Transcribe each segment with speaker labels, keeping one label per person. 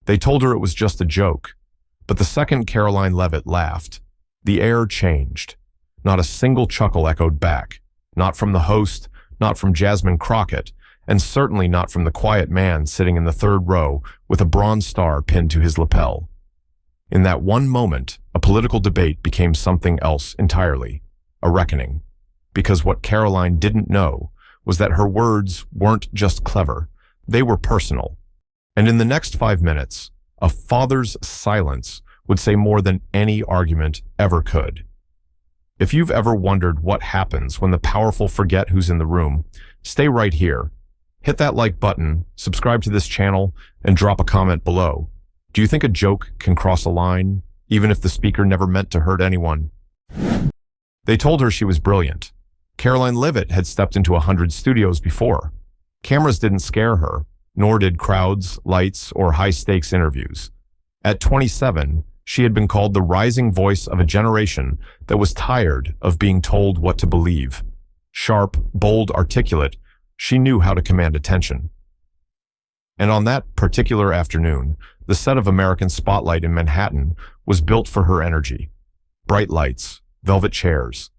Speaker 1: They told her it was just a joke. But the second Karoline Leavitt laughed, the air changed. Not a single chuckle echoed back. Not from the host, not from Jasmine Crockett, and certainly not from the quiet man sitting in the third row with a bronze star pinned to his lapel. In that one moment, a political debate became something else entirely, a reckoning. Because what Karoline didn't know was that her words weren't just clever, they were personal. And in the next 5 minutes, a father's silence would say more than any argument ever could. If you've ever wondered what happens when the powerful forget who's in the room, stay right here. Hit that like button, subscribe to this channel, and drop a comment below. Do you think a joke can cross a line, even if the speaker never meant to hurt anyone? They told her she was brilliant. Karoline Leavitt had stepped into 100 studios before. Cameras didn't scare her, nor did crowds, lights, or high-stakes interviews. At 27, she had been called the rising voice of a generation that was tired of being told what to believe. Sharp, bold, articulate, she knew how to command attention. And on that particular afternoon, the set of American Spotlight in Manhattan was built for her energy. Bright lights, velvet chairs,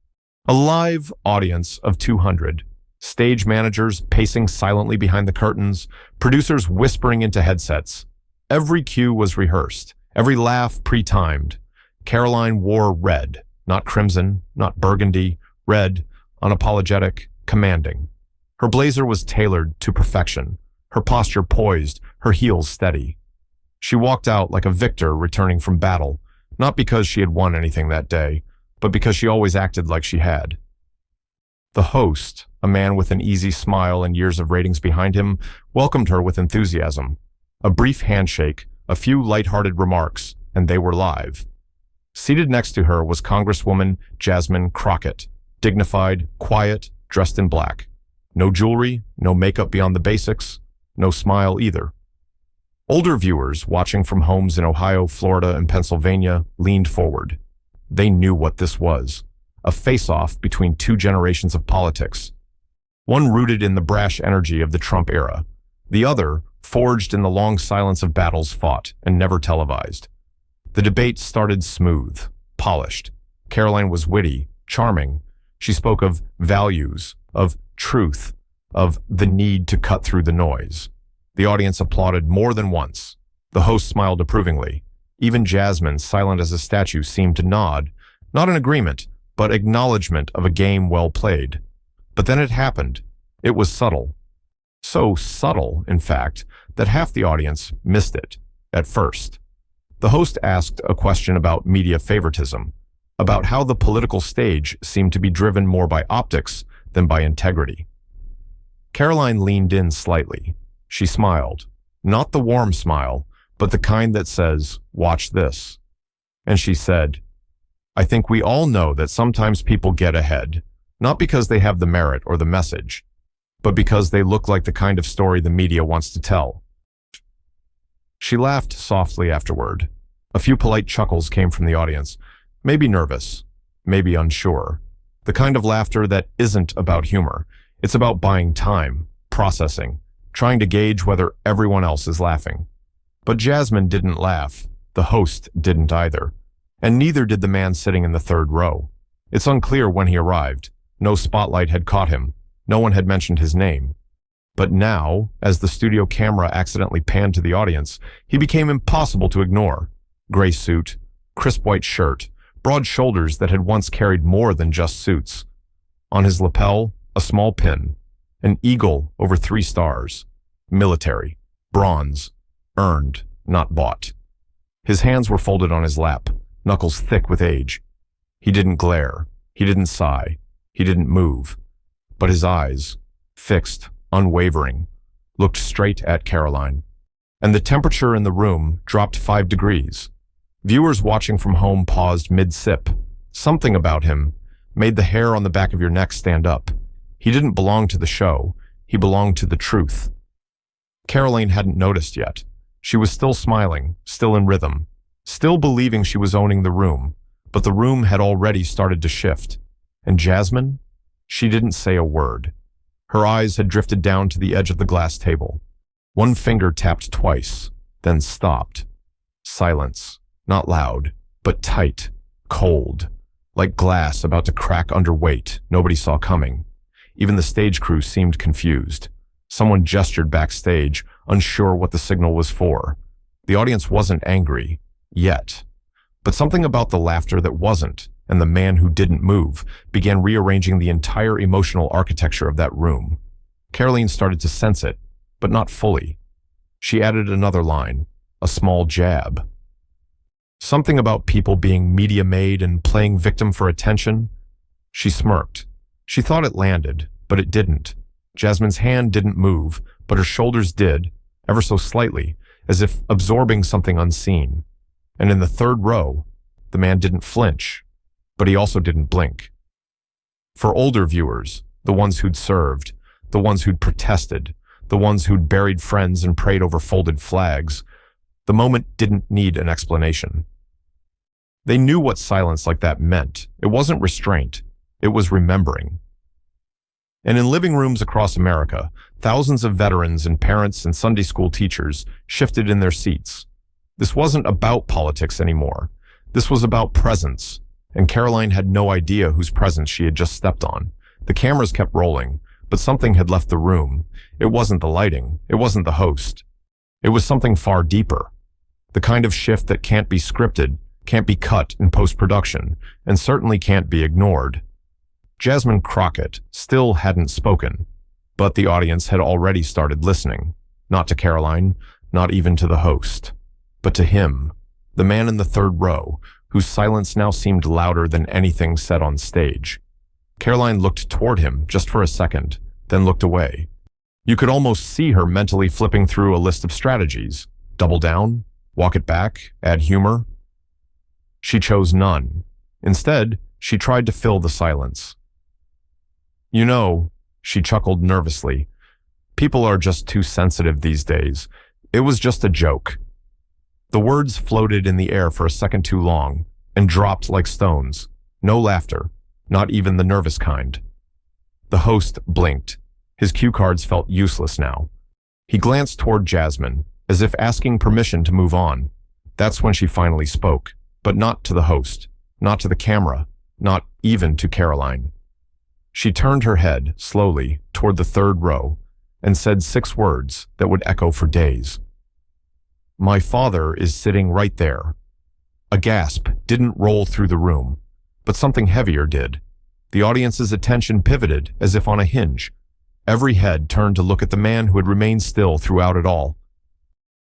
Speaker 1: a live audience of 200, stage managers pacing silently behind the curtains, producers whispering into headsets. Every cue was rehearsed, every laugh pre-timed. Karoline wore red, not crimson, not burgundy, red, unapologetic, commanding. Her blazer was tailored to perfection, her posture poised, her heels steady. She walked out like a victor returning from battle, not because she had won anything that day, but because she always acted like she had. The host, a man with an easy smile and years of ratings behind him, welcomed her with enthusiasm. A brief handshake, a few lighthearted remarks, and they were live. Seated next to her was Congresswoman Jasmine Crockett, dignified, quiet, dressed in black. No jewelry, no makeup beyond the basics, no smile either. Older viewers watching from homes in Ohio, Florida, and Pennsylvania leaned forward. They knew what this was, a face-off between two generations of politics. One rooted in the brash energy of the Trump era, the other forged in the long silence of battles fought and never televised. The debate started smooth, polished. Karoline was witty, charming. She spoke of values, of truth, of the need to cut through the noise. The audience applauded more than once. The host smiled approvingly. Even Jasmine, silent as a statue, seemed to nod, not in agreement, but acknowledgement of a game well played. But then it happened. It was subtle. So subtle, in fact, that half the audience missed it, at first. The host asked a question about media favoritism, about how the political stage seemed to be driven more by optics than by integrity. Karoline leaned in slightly. She smiled, not the warm smile, but the kind that says, "Watch this." And she said, "I think we all know that sometimes people get ahead, not because they have the merit or the message, but because they look like the kind of story the media wants to tell." She laughed softly afterward. A few polite chuckles came from the audience, maybe nervous, maybe unsure. The kind of laughter that isn't about humor. It's about buying time, processing, trying to gauge whether everyone else is laughing. But Jasmine didn't laugh. The host didn't either. And neither did the man sitting in the third row. It's unclear when he arrived. No spotlight had caught him. No one had mentioned his name. But now, as the studio camera accidentally panned to the audience, he became impossible to ignore. Gray suit, crisp white shirt, broad shoulders that had once carried more than just suits. On his lapel, a small pin, an eagle over 3 stars. Military, bronze, earned, not bought. His hands were folded on his lap, knuckles thick with age. He didn't glare, he didn't sigh, he didn't move. But his eyes, fixed, unwavering, looked straight at Karoline. And the temperature in the room dropped 5 degrees. Viewers watching from home paused mid-sip. Something about him made the hair on the back of your neck stand up. He didn't belong to the show, he belonged to the truth. Karoline hadn't noticed yet. She was still smiling, still in rhythm, still believing she was owning the room, but the room had already started to shift. And Jasmine? She didn't say a word. Her eyes had drifted down to the edge of the glass table. One finger tapped twice, then stopped. Silence, not loud, but tight, cold, like glass about to crack under weight nobody saw coming. Even the stage crew seemed confused. Someone gestured backstage, unsure what the signal was for. The audience wasn't angry, yet. But something about the laughter that wasn't, and the man who didn't move, began rearranging the entire emotional architecture of that room. Karoline started to sense it, but not fully. She added another line, a small jab. Something about people being media-made and playing victim for attention. She smirked. She thought it landed, but it didn't. Jasmine's hand didn't move, but her shoulders did, ever so slightly, as if absorbing something unseen. And in the third row, the man didn't flinch, but he also didn't blink. For older viewers, the ones who'd served, the ones who'd protested, the ones who'd buried friends and prayed over folded flags, the moment didn't need an explanation. They knew what silence like that meant. It wasn't restraint. It was remembering. And in living rooms across America, thousands of veterans and parents and Sunday school teachers shifted in their seats. This wasn't about politics anymore. This was about presence, and Karoline had no idea whose presence she had just stepped on. The cameras kept rolling, but something had left the room. It wasn't the lighting. It wasn't the host. It was something far deeper. The kind of shift that can't be scripted, can't be cut in post-production, and certainly can't be ignored. Jasmine Crockett still hadn't spoken, but the audience had already started listening. Not to Karoline, not even to the host, but to him, the man in the third row, whose silence now seemed louder than anything said on stage. Karoline looked toward him just for a second, then looked away. You could almost see her mentally flipping through a list of strategies. Double down? Walk it back? Add humor? She chose none. Instead, she tried to fill the silence. You know, she chuckled nervously, people are just too sensitive these days. It was just a joke. The words floated in the air for a second too long and dropped like stones. No laughter, not even the nervous kind. The host blinked. His cue cards felt useless now. He glanced toward Jasmine, as if asking permission to move on. That's when she finally spoke, but not to the host, not to the camera, not even to Karoline. She turned her head, slowly, toward the third row, and said 6 words that would echo for days. My father is sitting right there. A gasp didn't roll through the room, but something heavier did. The audience's attention pivoted as if on a hinge. Every head turned to look at the man who had remained still throughout it all.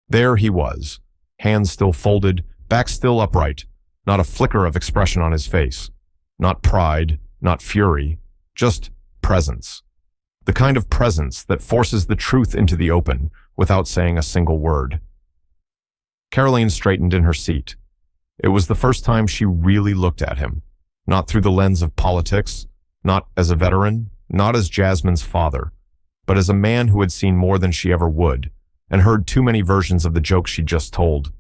Speaker 1: There he was, hands still folded, back still upright, not a flicker of expression on his face. Not pride, not fury, just presence. The kind of presence that forces the truth into the open without saying a single word. Karoline straightened in her seat. It was the first time she really looked at him, not through the lens of politics, not as a veteran, not as Jasmine's father, but as a man who had seen more than she ever would, and heard too many versions of the joke she'd just told.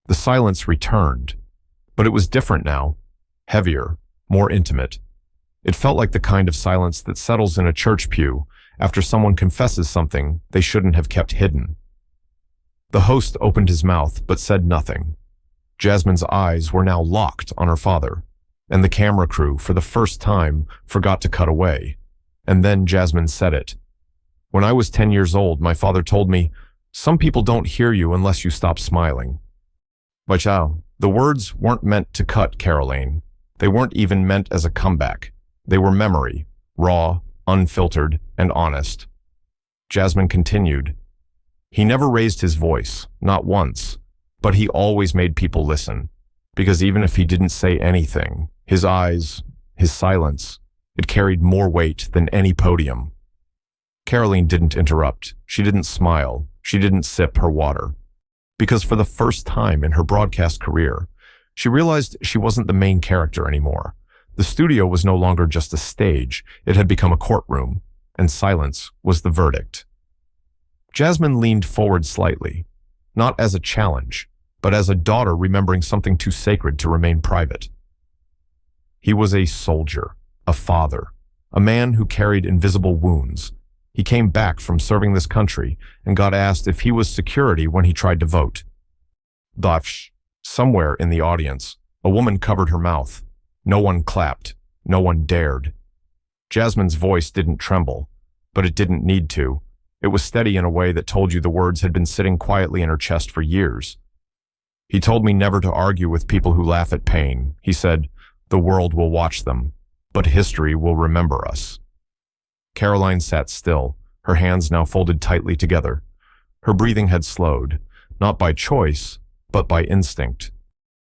Speaker 1: The silence returned, but it was different now, heavier, more intimate. It felt like the kind of silence that settles in a church pew after someone confesses something they shouldn't have kept hidden. The host opened his mouth but said nothing. Jasmine's eyes were now locked on her father, and the camera crew, for the first time, forgot to cut away. And then Jasmine said it. When I was 10 years old, my father told me, some people don't hear you unless you stop smiling. But the words weren't meant to cut Karoline. They weren't even meant as a comeback. They were memory, raw, unfiltered, and honest. Jasmine continued. He never raised his voice, not once, but he always made people listen, because even if he didn't say anything, his eyes, his silence, it carried more weight than any podium. Karoline didn't interrupt. She didn't smile. She didn't sip her water. Because for the first time in her broadcast career, she realized she wasn't the main character anymore. The studio was no longer just a stage, it had become a courtroom, and silence was the verdict. Jasmine leaned forward slightly, not as a challenge, but as a daughter remembering something too sacred to remain private. He was a soldier, a father, a man who carried invisible wounds. He came back from serving this country and got asked if he was security when he tried to vote. Dafsh. Somewhere in the audience, a woman covered her mouth. No one clapped. No one dared. Jasmine's voice didn't tremble, but it didn't need to. It was steady in a way that told you the words had been sitting quietly in her chest for years. He told me never to argue with people who laugh at pain. He said, the world will watch them, but history will remember us. Karoline sat still, her hands now folded tightly together. Her breathing had slowed, not by choice, but by instinct.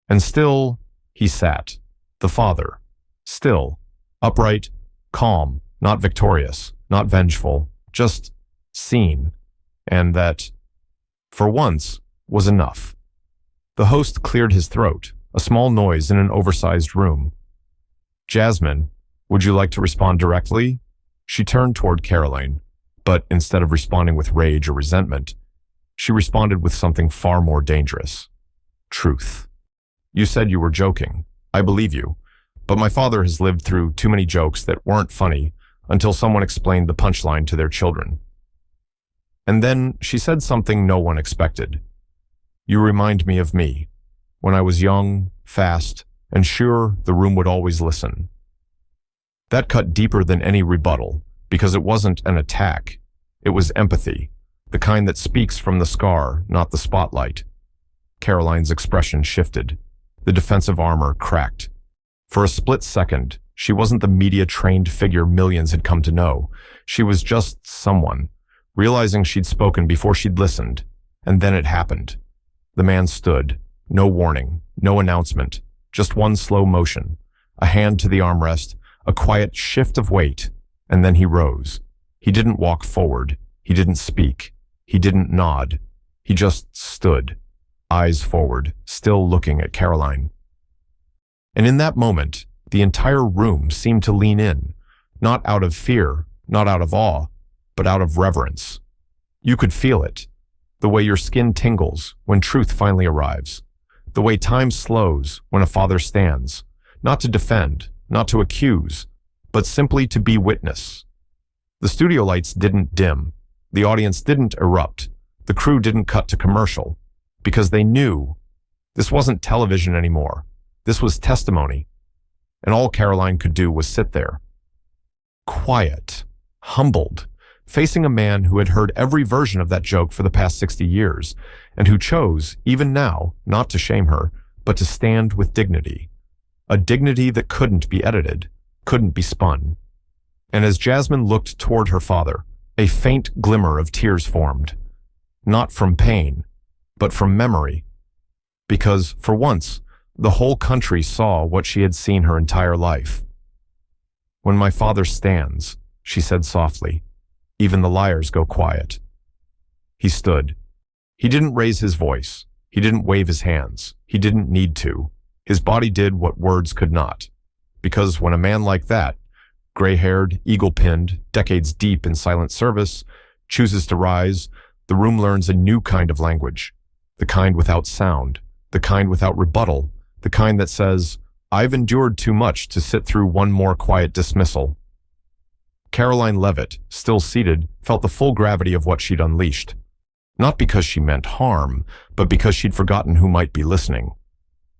Speaker 1: And still, he sat, the father, still, upright, calm, not victorious, not vengeful, just seen, and that, for once, was enough. The host cleared his throat, a small noise in an oversized room. Jasmine, would you like to respond directly? She turned toward Karoline, but instead of responding with rage or resentment, she responded with something far more dangerous. Truth. You said you were joking. I believe you. But my father has lived through too many jokes that weren't funny until someone explained the punchline to their children. And then she said something no one expected. You remind me of me, when I was young, fast, and sure the room would always listen. That cut deeper than any rebuttal, because it wasn't an attack. It was empathy, the kind that speaks from the scar, not the spotlight. Karoline's expression shifted. The defensive armor cracked. For a split second, she wasn't the media-trained figure millions had come to know. She was just someone, realizing she'd spoken before she'd listened, and then it happened. The man stood, no warning, no announcement, just one slow motion, a hand to the armrest, a quiet shift of weight, and then he rose. He didn't walk forward, he didn't speak, he didn't nod, he just stood, eyes forward, still looking at Karoline. And in that moment, the entire room seemed to lean in, not out of fear, not out of awe, but out of reverence. You could feel it, the way your skin tingles when truth finally arrives, the way time slows when a father stands, not to defend, not to accuse, but simply to be witness. The studio lights didn't dim, the audience didn't erupt, the crew didn't cut to commercial, because they knew this wasn't television anymore. This was testimony, and all Karoline could do was sit there, quiet, humbled, facing a man who had heard every version of that joke for the past 60 years, and who chose, even now, not to shame her, but to stand with dignity. A dignity that couldn't be edited, couldn't be spun. And as Jasmine looked toward her father, a faint glimmer of tears formed. Not from pain, but from memory. Because, for once, the whole country saw what she had seen her entire life. When my father stands, she said softly, even the liars go quiet. He stood. He didn't raise his voice. He didn't wave his hands. He didn't need to. His body did what words could not. Because when a man like that, gray-haired, eagle-pinned, decades deep in silent service, chooses to rise, the room learns a new kind of language. The kind without sound. The kind without rebuttal. The kind that says, I've endured too much to sit through one more quiet dismissal. Karoline Leavitt, still seated, felt the full gravity of what she'd unleashed. Not because she meant harm, but because she'd forgotten who might be listening.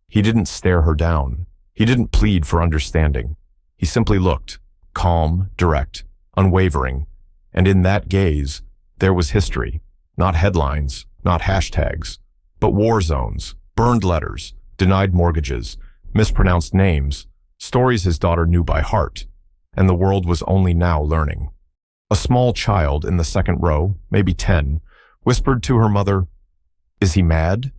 Speaker 1: He didn't stare her down. He didn't plead for understanding. He simply looked, calm, direct, unwavering, and in that gaze, there was history. Not headlines, not hashtags, but war zones, burned letters, denied mortgages, mispronounced names, stories his daughter knew by heart, and the world was only now learning. A small child in the second row, maybe 10, whispered to her mother, "Is he mad?"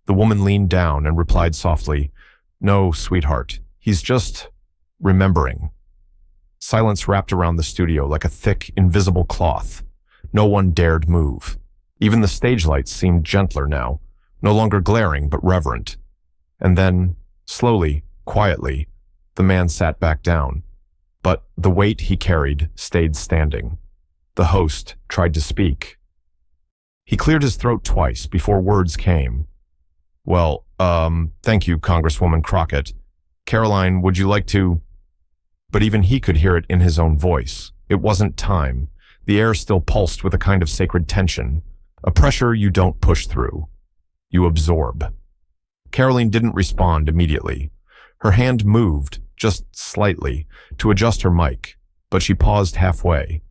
Speaker 1: The woman leaned down and replied softly, "No, sweetheart, he's just remembering." Silence wrapped around the studio like a thick, invisible cloth. No one dared move. Even the stage lights seemed gentler now, no longer glaring but reverent. And then, slowly, quietly, the man sat back down. But the weight he carried stayed standing. The host tried to speak. He cleared his throat twice before words came. "Well, thank you, Congresswoman Crockett. Karoline, would you like to—" But even he could hear it in his own voice. It wasn't time. The air still pulsed with a kind of sacred tension, a pressure you don't push through. You absorb. Karoline didn't respond immediately. Her hand moved, just slightly, to adjust her mic, but she paused halfway.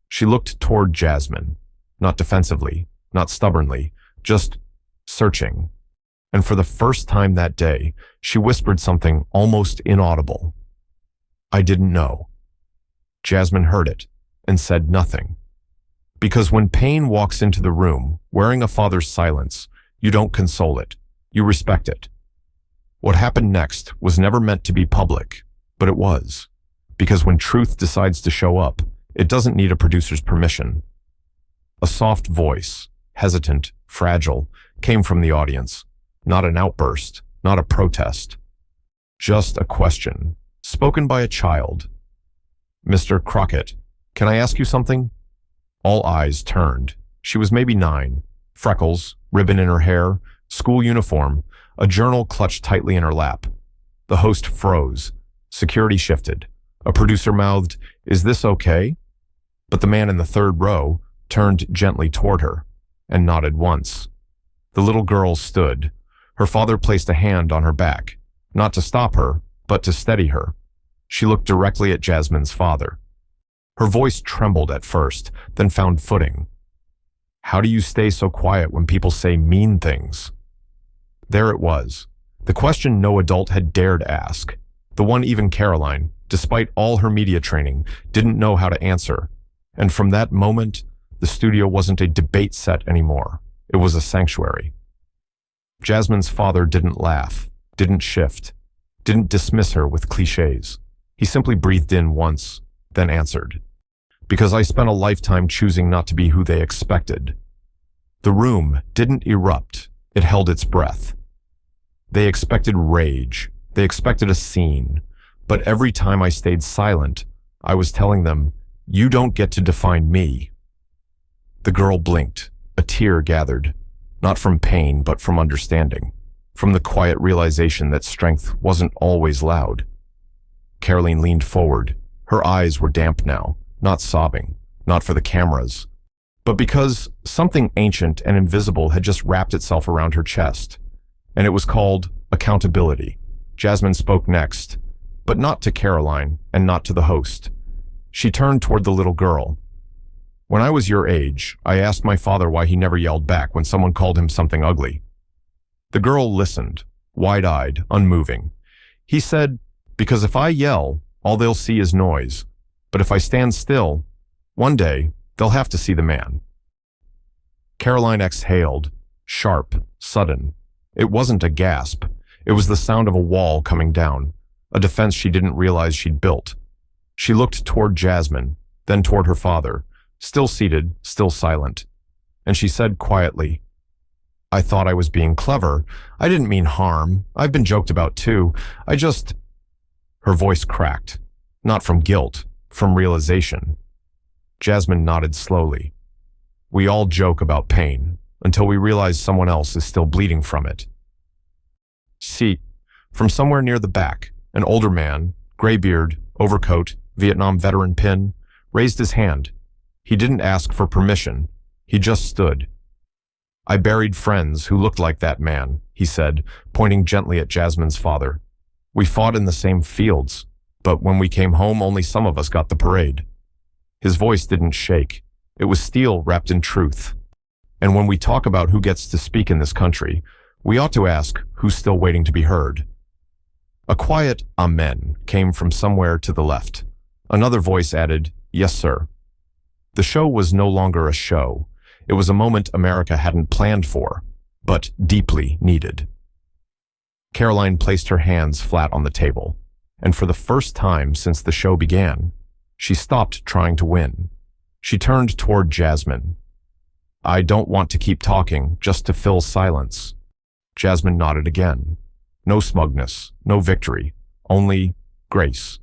Speaker 1: She looked toward Jasmine, not defensively, not stubbornly, just searching. And for the first time that day, she whispered something almost inaudible. "I didn't know." Jasmine heard it and said nothing. Because when pain walks into the room, wearing a father's silence, you don't console it, you respect it. What happened next was never meant to be public, but it was. Because when truth decides to show up, it doesn't need a producer's permission. A soft voice, hesitant, fragile, came from the audience. Not an outburst, not a protest. Just a question, spoken by a child. "Mr. Crockett, can I ask you something?" All eyes turned. She was maybe 9. Freckles, ribbon in her hair, school uniform, a journal clutched tightly in her lap. The host froze. Security shifted. A producer mouthed, "Is this okay?" But the man in the third row turned gently toward her and nodded once. The little girl stood. Her father placed a hand on her back, not to stop her, but to steady her. She looked directly at Jasmine's father. Her voice trembled at first, then found footing. "How do you stay so quiet when people say mean things?" There it was, the question no adult had dared ask, the one even Karoline, despite all her media training, didn't know how to answer. And from that moment, the studio wasn't a debate set anymore. It was a sanctuary. Jasmine's father didn't laugh, didn't shift, didn't dismiss her with cliches. He simply breathed in once, then answered. "Because I spent a lifetime choosing not to be who they expected." The room didn't erupt, it held its breath. They expected rage, they expected a scene, but every time I stayed silent, I was telling them, "You don't get to define me." The girl blinked, a tear gathered, not from pain but from understanding, from the quiet realization that strength wasn't always loud. Karoline leaned forward. Her eyes were damp now, not sobbing, not for the cameras, but because something ancient and invisible had just wrapped itself around her chest. And it was called accountability. Jasmine spoke next, but not to Karoline and not to the host. She turned toward the little girl. "When I was your age, I asked my father why he never yelled back when someone called him something ugly." The girl listened, wide-eyed, unmoving. He said, "Because if I yell, all they'll see is noise. But if I stand still, one day, they'll have to see the man." Karoline exhaled, sharp, sudden. It wasn't a gasp. It was the sound of a wall coming down, a defense she didn't realize she'd built. She looked toward Jasmine, then toward her father, still seated, still silent. And she said quietly, "I thought I was being clever. I didn't mean harm. I've been joked about too. I just..." Her voice cracked, not from guilt, from realization. Jasmine nodded slowly. "We all joke about pain, until we realize someone else is still bleeding from it." See, from somewhere near the back, an older man, gray beard, overcoat, Vietnam veteran pin, raised his hand. He didn't ask for permission. He just stood. "I buried friends who looked like that man," he said, pointing gently at Jasmine's father. "We fought in the same fields, but when we came home, only some of us got the parade." His voice didn't shake. It was steel wrapped in truth. And when we talk about who gets to speak in this country, we ought to ask who's still waiting to be heard. A quiet amen came from somewhere to the left. Another voice added, "Yes, sir." The show was no longer a show. It was a moment America hadn't planned for, but deeply needed. Karoline placed her hands flat on the table, and for the first time since the show began, she stopped trying to win. She turned toward Jasmine. "I don't want to keep talking just to fill silence." Jasmine nodded again. No smugness, no victory, only grace.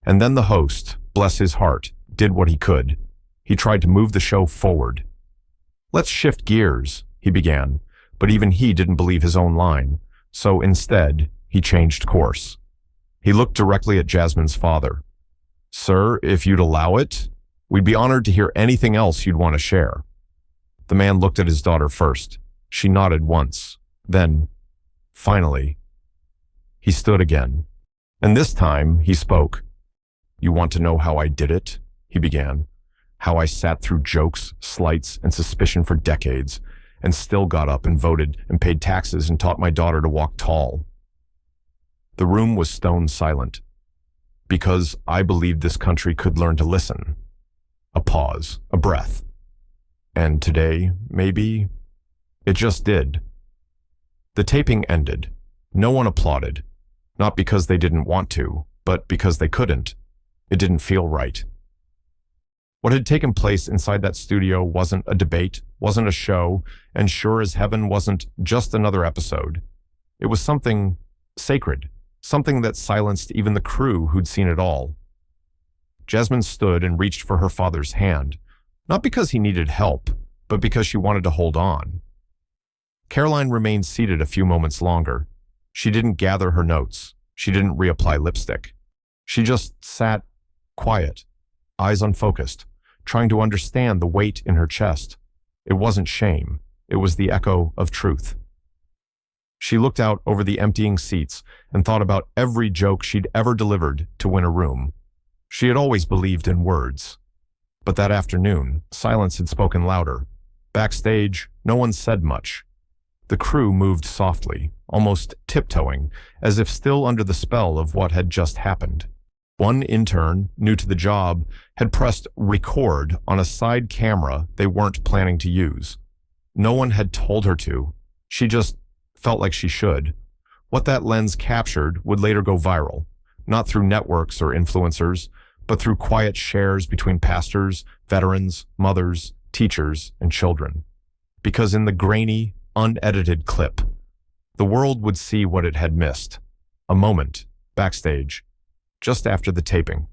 Speaker 1: And then the host, bless his heart, did what he could. He tried to move the show forward. "Let's shift gears," he began, but even he didn't believe his own line, so instead, he changed course. He looked directly at Jasmine's father. "Sir, if you'd allow it, we'd be honored to hear anything else you'd want to share." The man looked at his daughter first. She nodded once. Then, Finally, he stood again. And this time, he spoke. "You want to know how I did it?" he began. "How I sat through jokes, slights, and suspicion for decades, and still got up and voted and paid taxes and taught my daughter to walk tall." The room was stone silent. Because I believed this country could learn to listen. A pause, a breath. And today, maybe, it just did. The taping ended. No one applauded. Not because they didn't want to, but because they couldn't. It didn't feel right. What had taken place inside that studio wasn't a debate, wasn't a show, and sure as heaven wasn't just another episode. It was something sacred, something that silenced even the crew who'd seen it all. Jasmine stood and reached for her father's hand, not because he needed help, but because she wanted to hold on. Karoline remained seated a few moments longer. She didn't gather her notes. She didn't reapply lipstick. She just sat quiet, eyes unfocused, trying to understand the weight in her chest. It wasn't shame. It was the echo of truth. She looked out over the emptying seats and thought about every joke she'd ever delivered to win a room. She had always believed in words. But that afternoon, silence had spoken louder. Backstage, no one said much. The crew moved softly, almost tiptoeing, as if still under the spell of what had just happened. One intern, new to the job, had pressed record on a side camera they weren't planning to use. No one had told her to. She just felt like she should. What that lens captured would later go viral, not through networks or influencers, but through quiet shares between pastors, veterans, mothers, teachers, and children. Because in the grainy, unedited clip, the world would see what it had missed. A moment, backstage, just after the taping.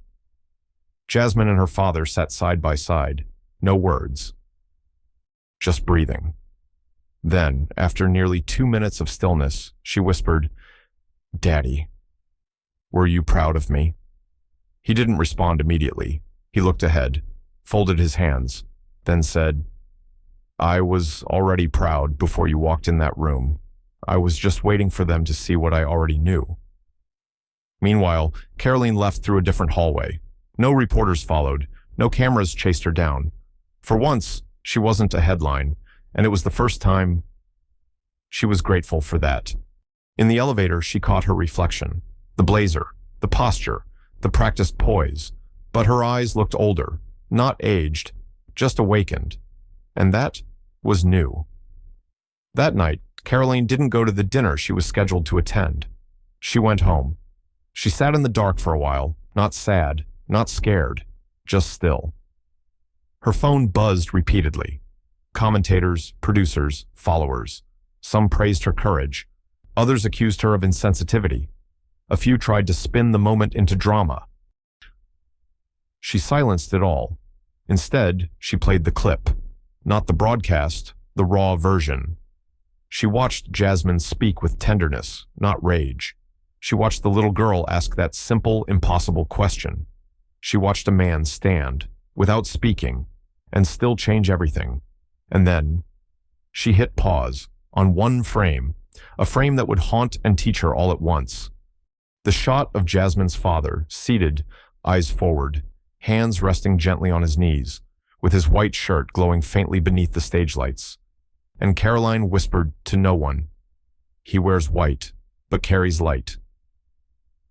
Speaker 1: Jasmine and her father sat side by side, no words, just breathing. Then, after nearly 2 minutes of stillness, she whispered, "Daddy, were you proud of me?" He didn't respond immediately. He looked ahead, folded his hands, then said, "I was already proud before you walked in that room. I was just waiting for them to see what I already knew." Meanwhile, Karoline left through a different hallway. No reporters followed. No cameras chased her down. For once, she wasn't a headline, and it was the first time. She was grateful for that. In the elevator, she caught her reflection. The blazer, the posture, the practiced poise. But her eyes looked older, not aged, just awakened. And that was new. That night, Karoline didn't go to the dinner she was scheduled to attend. She went home. She sat in the dark for a while, not sad, not scared, just still. Her phone buzzed repeatedly. Commentators, producers, followers. Some praised her courage. Others accused her of insensitivity. A few tried to spin the moment into drama. She silenced it all. Instead, she played the clip. Not the broadcast, the raw version. She watched Jasmine speak with tenderness, not rage. She watched the little girl ask that simple, impossible question. She watched a man stand, without speaking, and still change everything. And then, she hit pause on one frame, a frame that would haunt and teach her all at once. The shot of Jasmine's father, seated, eyes forward, hands resting gently on his knees, with his white shirt glowing faintly beneath the stage lights. And Karoline whispered to no one, "He wears white, but carries light."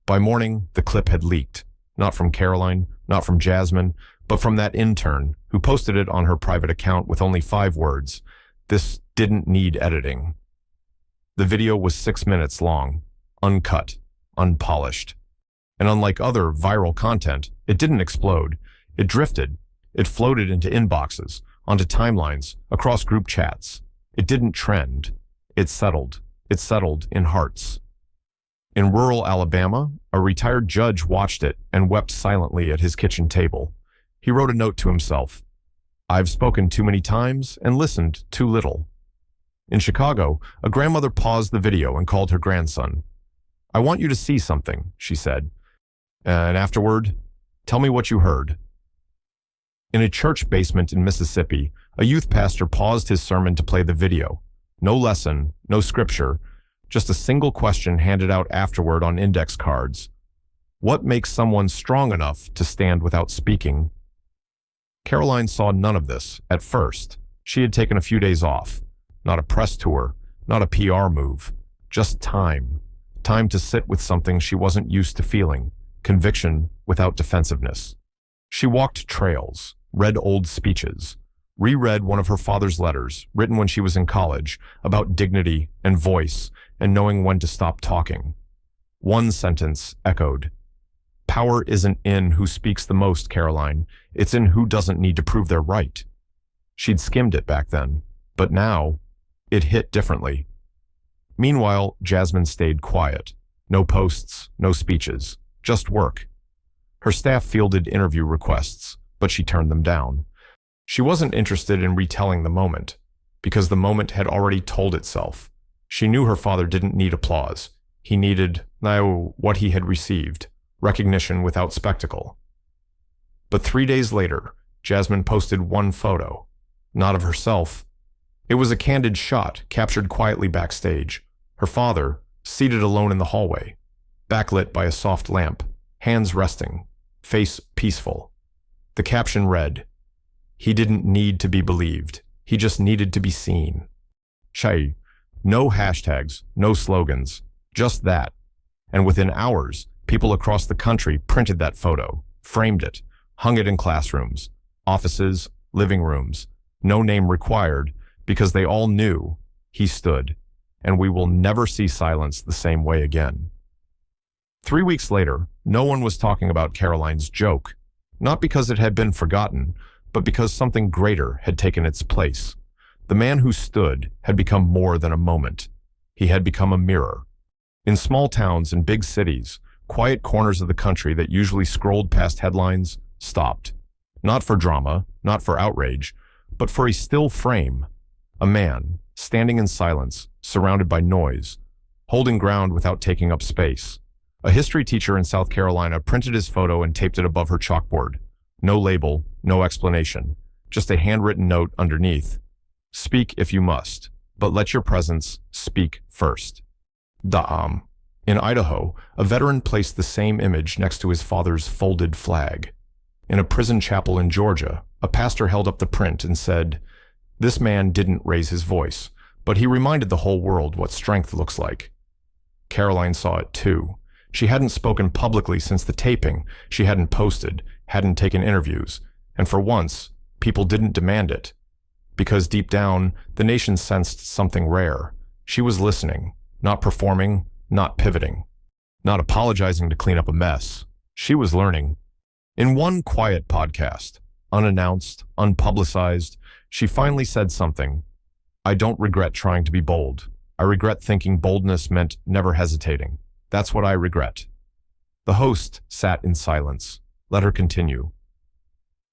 Speaker 1: By morning, the clip had leaked, not from Karoline, not from Jasmine, but from that intern who posted it on her private account with only 5 words. This didn't need editing. The video was 6 minutes long, uncut, unpolished. And unlike other viral content, it didn't explode. It drifted. It floated into inboxes, onto timelines, across group chats. It didn't trend. It settled. It settled in hearts. In rural Alabama, a retired judge watched it and wept silently at his kitchen table. He wrote a note to himself. "I've spoken too many times and listened too little." In Chicago, a grandmother paused the video and called her grandson. "I want you to see something," she said. "And afterward, tell me what you heard." In a church basement in Mississippi, a youth pastor paused his sermon to play the video. No lesson, no scripture, Just a single question handed out afterward on index cards. What makes someone strong enough to stand without speaking? Karoline saw none of this at first. She had taken a few days off. Not a press tour, not a PR move, just time. Time to sit with something she wasn't used to feeling, conviction without defensiveness. She walked trails, read old speeches, reread one of her father's letters, written when she was in college, about dignity and voice and knowing when to stop talking. One sentence echoed, "Power isn't in who speaks the most, Karoline. It's in who doesn't need to prove they're right." She'd skimmed it back then, but now it hit differently. Meanwhile, Jasmine stayed quiet. No posts, no speeches, just work. Her staff fielded interview requests, but she turned them down. She wasn't interested in retelling the moment, because the moment had already told itself. She knew her father didn't need applause. He needed, what he had received, recognition without spectacle. But 3 days later, Jasmine posted one photo, not of herself. It was a candid shot captured quietly backstage. Her father, seated alone in the hallway, backlit by a soft lamp, hands resting, face peaceful. The caption read, "He didn't need to be believed. He just needed to be seen." Chai, no hashtags, no slogans, just that. And within hours, people across the country printed that photo, framed it, hung it in classrooms, offices, living rooms, no name required, because they all knew he stood, and we will never see silence the same way again. 3 weeks later, no one was talking about Karoline's joke, not because it had been forgotten, but because something greater had taken its place. The man who stood had become more than a moment. He had become a mirror. In small towns and big cities, quiet corners of the country that usually scrolled past headlines stopped. Not for drama, not for outrage, but for a still frame. A man, standing in silence, surrounded by noise, holding ground without taking up space. A history teacher in South Carolina printed his photo and taped it above her chalkboard. No label, no explanation, just a handwritten note underneath. "Speak if you must, but let your presence speak first." Da'am. In Idaho, a veteran placed the same image next to his father's folded flag. In a prison chapel in Georgia, a pastor held up the print and said, "This man didn't raise his voice, but he reminded the whole world what strength looks like." Karoline saw it too. She hadn't spoken publicly since the taping. She hadn't posted, hadn't taken interviews, and for once, people didn't demand it. Because deep down, the nation sensed something rare. She was listening, not performing, not pivoting, not apologizing to clean up a mess. She was learning. In one quiet podcast, unannounced, unpublicized, she finally said something. "I don't regret trying to be bold. I regret thinking boldness meant never hesitating. That's what I regret." The host sat in silence. Let her continue.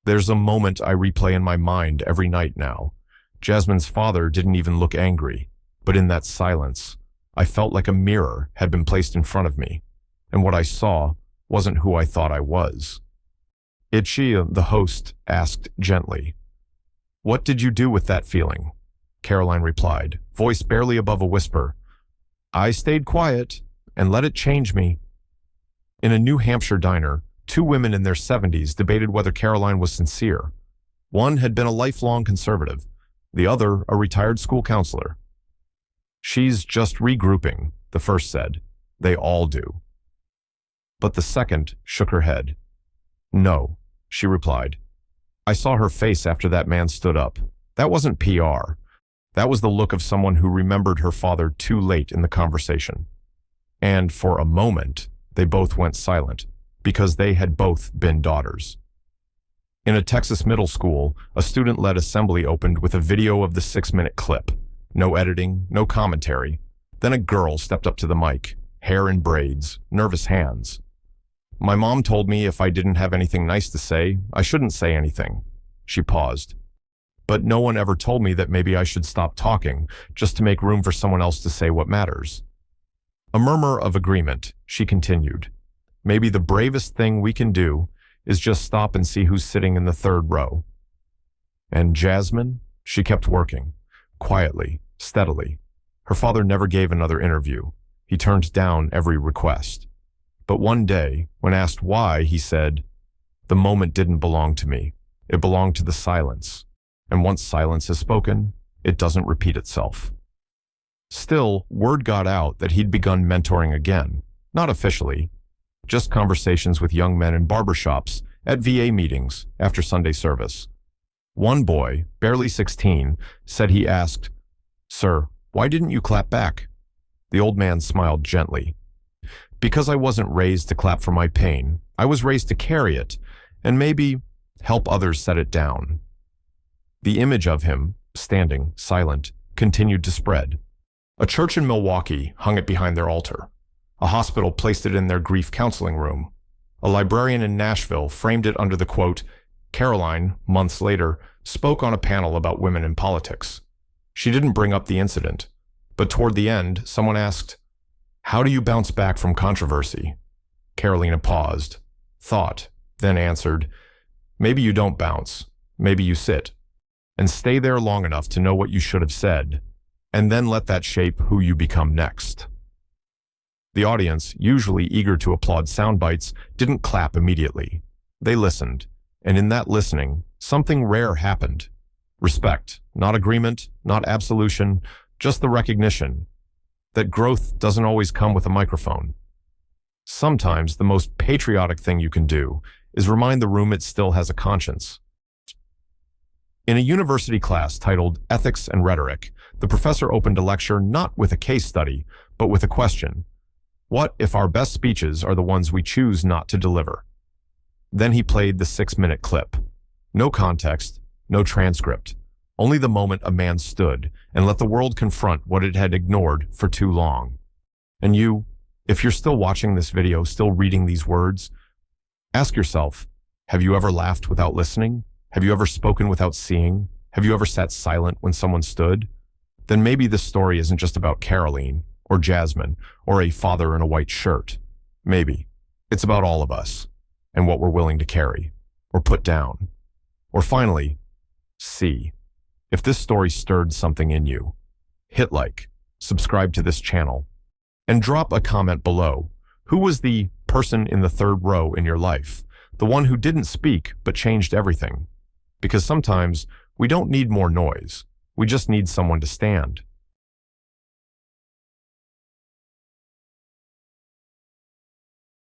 Speaker 1: "There's a moment I replay in my mind every night now. Jasmine's father didn't even look angry, but in that silence, I felt like a mirror had been placed in front of me, and what I saw wasn't who I thought I was." Itchia, the host, asked gently, "What did you do with that feeling?" Karoline replied, voice barely above a whisper, "I stayed quiet and let it change me." In a New Hampshire diner, two women in their 70s debated whether Karoline was sincere. One had been a lifelong conservative, the other a retired school counselor. "She's just regrouping," the first said. "They all do." But the second shook her head. "No," she replied. "I saw her face after that man stood up. That wasn't PR. That was the look of someone who remembered her father too late in the conversation." And for a moment, they both went silent, because they had both been daughters. In a Texas middle school, a student-led assembly opened with a video of the 6-minute clip. No editing, no commentary. Then a girl stepped up to the mic, hair in braids, nervous hands. "My mom told me if I didn't have anything nice to say, I shouldn't say anything." She paused. "But no one ever told me that maybe I should stop talking, just to make room for someone else to say what matters." A murmur of agreement, she continued. "Maybe the bravest thing we can do is just stop and see who's sitting in the third row." And Jasmine, she kept working, quietly, steadily. Her father never gave another interview. He turned down every request. But one day, when asked why, he said, "The moment didn't belong to me. It belonged to the silence. And once silence is spoken, it doesn't repeat itself." Still, word got out that he'd begun mentoring again, not officially, just conversations with young men in barbershops, at VA meetings, after Sunday service. One boy, barely 16, said he asked, "Sir, why didn't you clap back?" The old man smiled gently. "Because I wasn't raised to clap for my pain. I was raised to carry it, and maybe help others set it down." The image of him, standing, silent, continued to spread. A church in Milwaukee hung it behind their altar. A hospital placed it in their grief counseling room. A librarian in Nashville framed it under the quote, "Karoline, months later, spoke on a panel about women in politics." She didn't bring up the incident, but toward the end, someone asked, "How do you bounce back from controversy?" Carolina paused, thought, then answered, "Maybe you don't bounce. Maybe you sit, and stay there long enough to know what you should have said, and then let that shape who you become next." The audience, usually eager to applaud sound bites, didn't clap immediately. They listened, and in that listening, something rare happened. Respect, not agreement, not absolution, just the recognition that growth doesn't always come with a microphone. Sometimes the most patriotic thing you can do is remind the room it still has a conscience. In a university class titled Ethics and Rhetoric, the professor opened a lecture not with a case study, but with a question. What if our best speeches are the ones we choose not to deliver? Then he played the 6-minute clip. No context, no transcript, only the moment a man stood and let the world confront what it had ignored for too long. And you, if you're still watching this video, still reading these words, ask yourself, have you ever laughed without listening? Have you ever spoken without seeing? Have you ever sat silent when someone stood? Then maybe this story isn't just about Karoline, or Jasmine, or a father in a white shirt. Maybe it's about all of us, and what we're willing to carry, or put down. Or finally, see. If this story stirred something in you, hit like, subscribe to this channel, and drop a comment below. Who was the person in the third row in your life? The one who didn't speak but changed everything? Because sometimes we don't need more noise. We just need someone to stand.